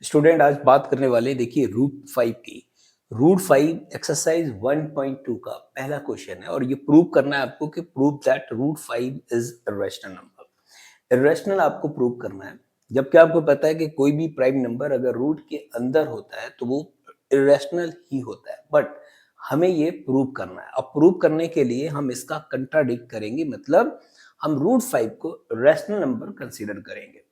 Student आज बात करने वाले देखिए रूट 5 की। रूट 5 एक्सरसाइज 1.2 का पहला क्वेश्चन है और ये प्रूव करना है आपको कि prove that root 5 is irrational number. Irrational आपको प्रूव करना है, जबकि आपको पता है कि कोई भी प्राइम नंबर अगर रूट के अंदर होता है तो वो इर्रेशनल ही होता है, बट हमें ये प्रूव करना है। अब प्रूव करने के लिए हम इसका कंट्राडिक्ट करेंगे, मतलब हम रूट 5 को रैशनल नंबर कंसीडर करेंगे।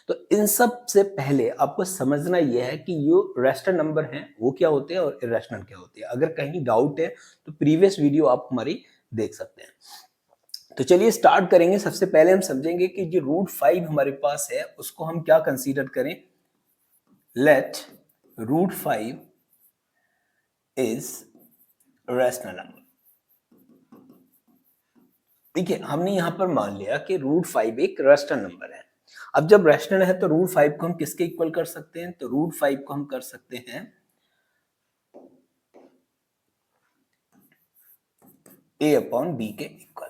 तो इन सब से पहले आपको समझना यह है कि जो रैशनल नंबर हैं वो क्या होते हैं और इरेशनल क्या होते हैं। अगर कहीं डाउट है तो प्रीवियस वीडियो आप हमारी देख सकते हैं। तो चलिए स्टार्ट करेंगे। सबसे पहले हम समझेंगे कि जो रूट 5 हमारे पास है उसको हम क्या कंसीडर करें। Let root 5 is rational number. देखिए हमने यहां पर मान लिया कि रूट 5 एक रैशनल नंबर है। अब जब रैशनल है तो रूट 5 को हम किसके इक्वल कर सकते हैं, तो रूट 5 को हम कर सकते हैं a अपॉन बी के इक्वल।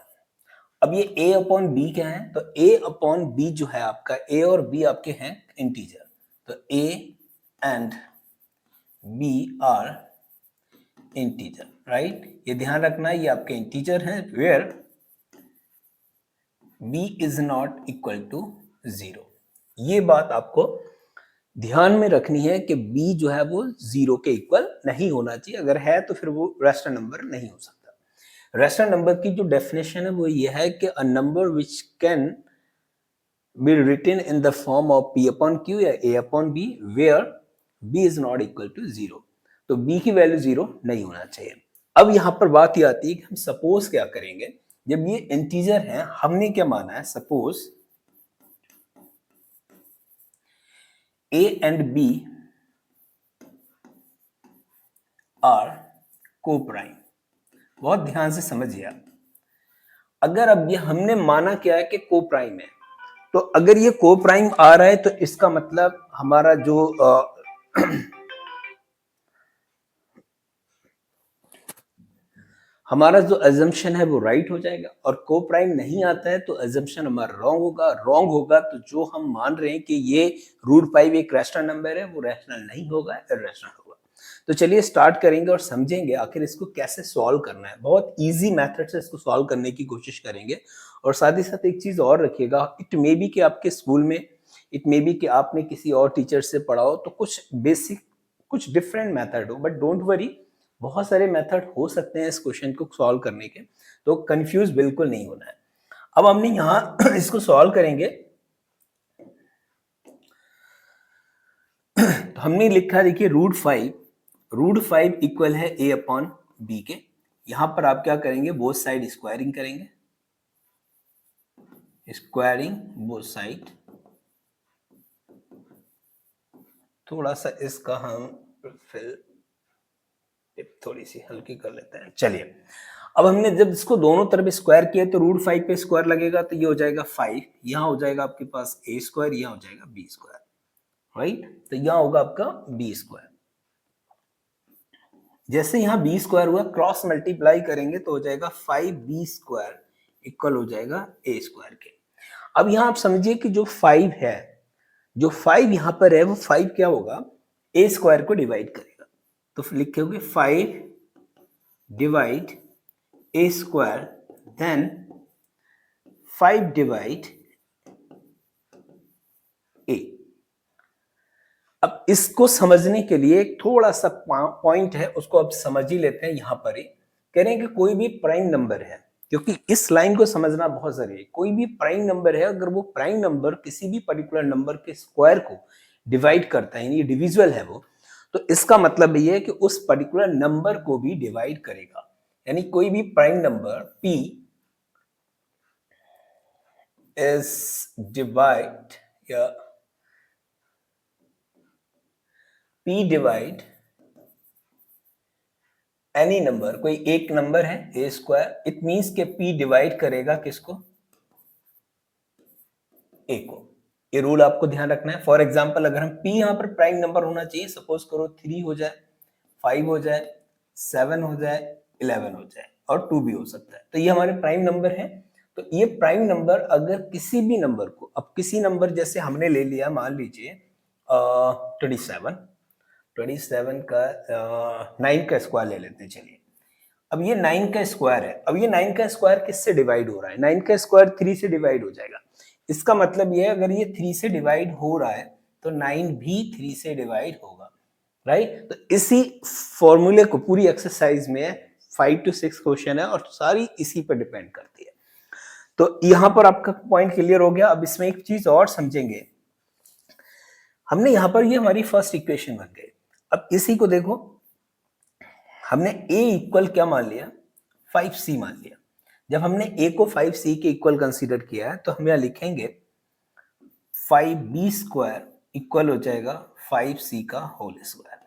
अब ये a अपॉन बी क्या है, तो a अपॉन बी जो है आपका, a और b आपके हैं इंटीजर, तो a and b are integer, right. ये ध्यान रखना है, ये आपके इंटीजर हैं where b is not equal to 0। ये बात आपको ध्यान में रखनी है कि b जो है वो 0 के इक्वल नहीं होना चाहिए। अगर है तो फिर वो रैशनल नंबर नहीं हो सकता। रैशनल नंबर की जो डेफिनेशन है वो ये है कि a number which can be written in the form of p upon q या a upon b where b is not equal to 0। तो b की वैल्यू 0 नहीं होना चाहिए। अब यहां पर बात ये आती है कि हम सपोज क्या करेंगे। जब ये इंटीजर है, हमने क्या माना है, suppose a and b are coprime. बहुत ध्यान से समझिए आप। अगर अब ये हमने माना क्या है कि को प्राइम है, तो अगर ये को प्राइम आ रहा है तो इसका मतलब हमारा जो हमारा जो अजम्पशन है वो राइट हो जाएगा, और को प्राइम नहीं आता है तो अजम्पशन हमारा रॉन्ग होगा। रॉन्ग होगा तो जो हम मान रहे हैं कि ये रूट 5 एक रैशनल नंबर है वो रैशनल नहीं होगा, इर्रेशनल होगा। तो चलिए स्टार्ट करेंगे और समझेंगे आखिर इसको कैसे सॉल्व करना है। बहुत इजी मेथड से इसको सॉल्व करने की कोशिश करेंगे। और साथ ही साथ एक चीज और रखिएगा, इट मे बी कि आपके स्कूल में, इट मे बी कि आपने किसी और टीचर से पढ़ा हो तो कुछ बेसिक, कुछ डिफरेंट मेथड हो, बट डोंट वरी, बहुत सारे मेथड हो सकते हैं इस क्वेश्चन को सॉल्व करने के। तो कंफ्यूज बिल्कुल नहीं होना है। अब हमने यहां इसको सॉल्व करेंगे। तो हमने लिखा, देखिए रूट 5 इक्वल है a अपॉन बी के। यहां पर आप क्या करेंगे, बोथ साइड स्क्वायरिंग करेंगे, स्क्वायरिंग बोथ साइड। थोड़ा सा इसका हम फिल थोड़ी सी हल्की कर लेते हैं। चलिए, अब हमने जब इसको दोनों तरफ स्क्वायर किया तो रूट 5 पे स्क्वायर लगेगा तो ये हो जाएगा 5, यहाँ हो जाएगा आपके पास a स्क्वायर, यहाँ हो जाएगा b स्क्वायर, राइट। तो यहाँ होगा आपका b स्क्वायर। जैसे यहाँ b स्क्वायर हुआ, क्रॉस मल्टीप्लाई करेंगे तो हो जाएगा 5b स्क्वायर इक्वल हो जाएगा a स्क्वायर के। अब यहाँ आप समझिए कि जो 5 है, जो 5 यहाँ पर है वो 5 क्या होगा, a स्क्वायर को डिवाइड करेगा। तो लिखेंगे 5 divide a square, then 5 divide a। अब इसको समझने के लिए एक थोड़ा सा पॉइंट है, उसको अब समझ ही लेते हैं। यहां पर ही कह रहे हैं कि कोई भी प्राइम नंबर है, क्योंकि इस लाइन को समझना बहुत जरूरी है। कोई भी प्राइम नंबर है, अगर वो प्राइम नंबर किसी भी पर्टिकुलर नंबर के स्क्वायर को डिवाइड करता है, यानी डिविजिबल है वो, तो इसका मतलब ये है कि उस पर्टिकुलर नंबर को भी डिवाइड करेगा। यानी कोई भी prime number p is divide या p डिवाइड एनी नंबर, कोई एक नंबर है a स्क्वायर, इट मींस के p डिवाइड करेगा किसको, a को। ये रूल आपको ध्यान रखना है। फॉर एग्जांपल अगर हम p यहां पर प्राइम नंबर होना चाहिए, सपोज करो 3 हो जाए, 5 हो जाए, 7 हो जाए, 11 हो जाए, और 2 भी हो सकता है, तो ये हमारे प्राइम नंबर है। तो ये प्राइम नंबर अगर किसी भी नंबर को, अब किसी नंबर जैसे हमने ले लिया, मान लीजिए 27 27 का 9 का स्क्वायर ले लेते हैं। चलिए, अब ये 9 का स्क्वायर है। अब ये 9 का स्क्वायर किससे डिवाइड हो रहा है? 9 का स्क्वायर 3 से डिवाइड हो जाएगा। इसका मतलब ये है, अगर ये 3 से डिवाइड हो रहा है तो 9 भी 3 से डिवाइड होगा, राइट? तो इसी फॉर्मूले को पूरी एक्सरसाइज में 5 to 6 क्वेश्चन है और सारी इसी पर डिपेंड करती है। तो यहां पर आपका पॉइंट क्लियर हो गया। अब इसमें एक चीज और समझेंगे, हमने यहां पर ये हमारी फर्स्ट इक्वेशन बन गई। अब इसी को देखो, हमने a इक्वल क्या मान लिया? 5c मान लिया। जब हमने a को 5c के इक्वल कंसीडर किया है तो हम यहां लिखेंगे 5b स्क्वायर इक्वल हो जाएगा 5c का होल स्क्वायर।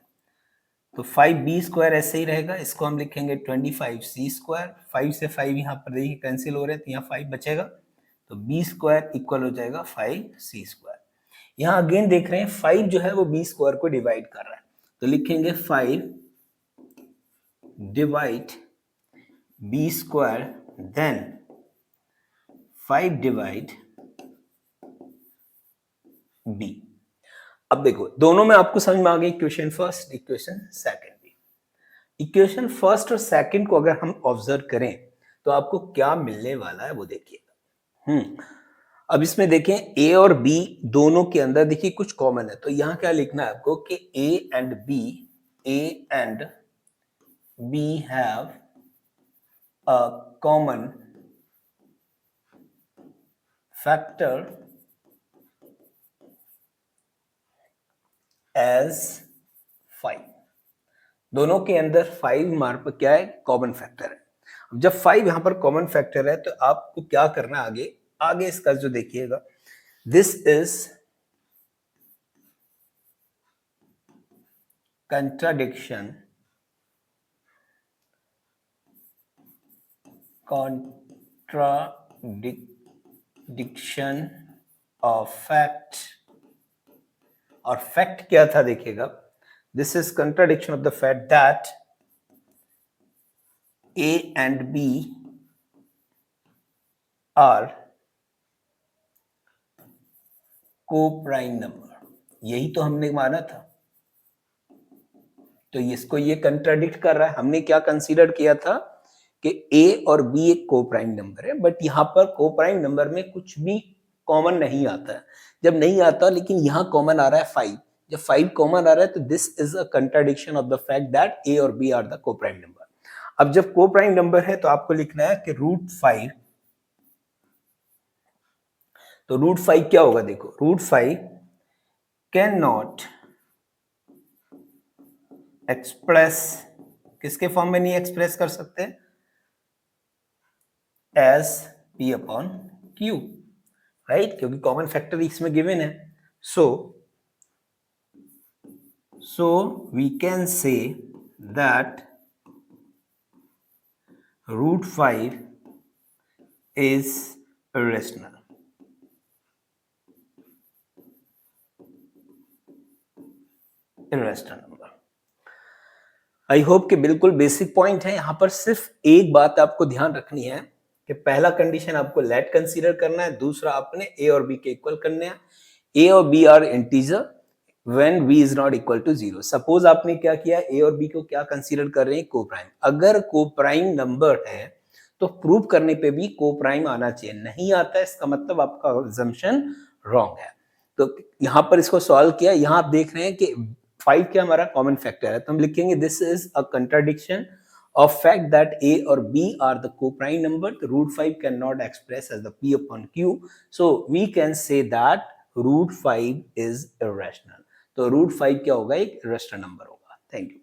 तो 5b स्क्वायर ऐसे ही रहेगा, इसको हम लिखेंगे 25c स्क्वायर। 5 से 5 यहाँ पर देखिए कैंसिल हो रहे हैं तो यहाँ 5 बचेगा, तो b स्क्वायर इक्वल हो जाएगा 5c स्क्वायर। यहाँ अगेन देख रहे हैं 5 जो है वो b स्क्वायर को डिवाइड कर रहा है, तो लिखेंगे 5 divide b square, then 5 divide b। अब देखो दोनों में आपको समझ में आ गई इक्वेशन फर्स्ट, इक्वेशन सेकंड भी। इक्वेशन फर्स्ट और सेकंड को अगर हम ऑब्जर्व करें तो आपको क्या मिलने वाला है वो देखिएगा। अब इसमें देखें a और b दोनों के अंदर देखिए कुछ कॉमन है, तो यहां क्या लिखना है आपको कि a and b have a common factor as 5। दोनों के अंदर 5 हमारे पर क्या है? कॉमन फैक्टर है। अब जब 5 यहां पर कॉमन फैक्टर है तो आपको क्या करना है आगे इसका जो देखिएगा, this is contradiction of fact। और फैक्ट क्या था देखिएगा, this is contradiction of the fact that a and b are co-prime number. यही तो हमने माना था, तो इसको ये कंट्राडिक्ट कर रहा है। हमने क्या कंसीडर किया था कि a और b एक को-प्राइम नंबर है, बट यहां पर को-प्राइम नंबर में कुछ भी कॉमन नहीं आता है। जब नहीं आता, लेकिन यहां कॉमन आ रहा है 5। जब 5 कॉमन आ रहा है तो this is a contradiction of the fact that a और b are the coprime number. अब जब को-प्राइम नंबर है तो आपको लिखना है कि √5, तो √5 क्या होगा? देखो √5 कैन नॉट एक्सप्रेस, किसके फॉर्म में नहीं एक्सप्रेस कर सकते? As p upon q, right? क्योंकि कॉमन फैक्टर इसमें गिवन है। so we can say that √5 is irrational। नंबर। आई होप कि बिल्कुल बेसिक पॉइंट है। यहां पर सिर्फ एक बात आपको ध्यान रखनी है कि पहला कंडीशन आपको लेट कंसीडर करना है, दूसरा आपने a और b के इक्वल करने हैं। a और b are integer when b is not equal to 0। Suppose आपने क्या किया, a और b को क्या कंसीडर कर रहे हैं? को-प्राइम। अगर को-प्राइम नंबर है तो प्रूव करने पे भी को-प्राइम आना चाहिए, नहीं आता है इसका मतलब आपका अजम्पशन रॉन्ग है। तो यहां पर इसको सॉल्व किया, यहां आप देख रहे हैं कि 5 क्या हमारा कॉमन फैक्टर है, तो हम लिखेंगे this is a contradiction of fact that a or b are the co-prime number, the √5 cannot express as the p upon q, so we can say that √5 is irrational। तो √5 क्या होगा? एक irrational number होगा। Thank you.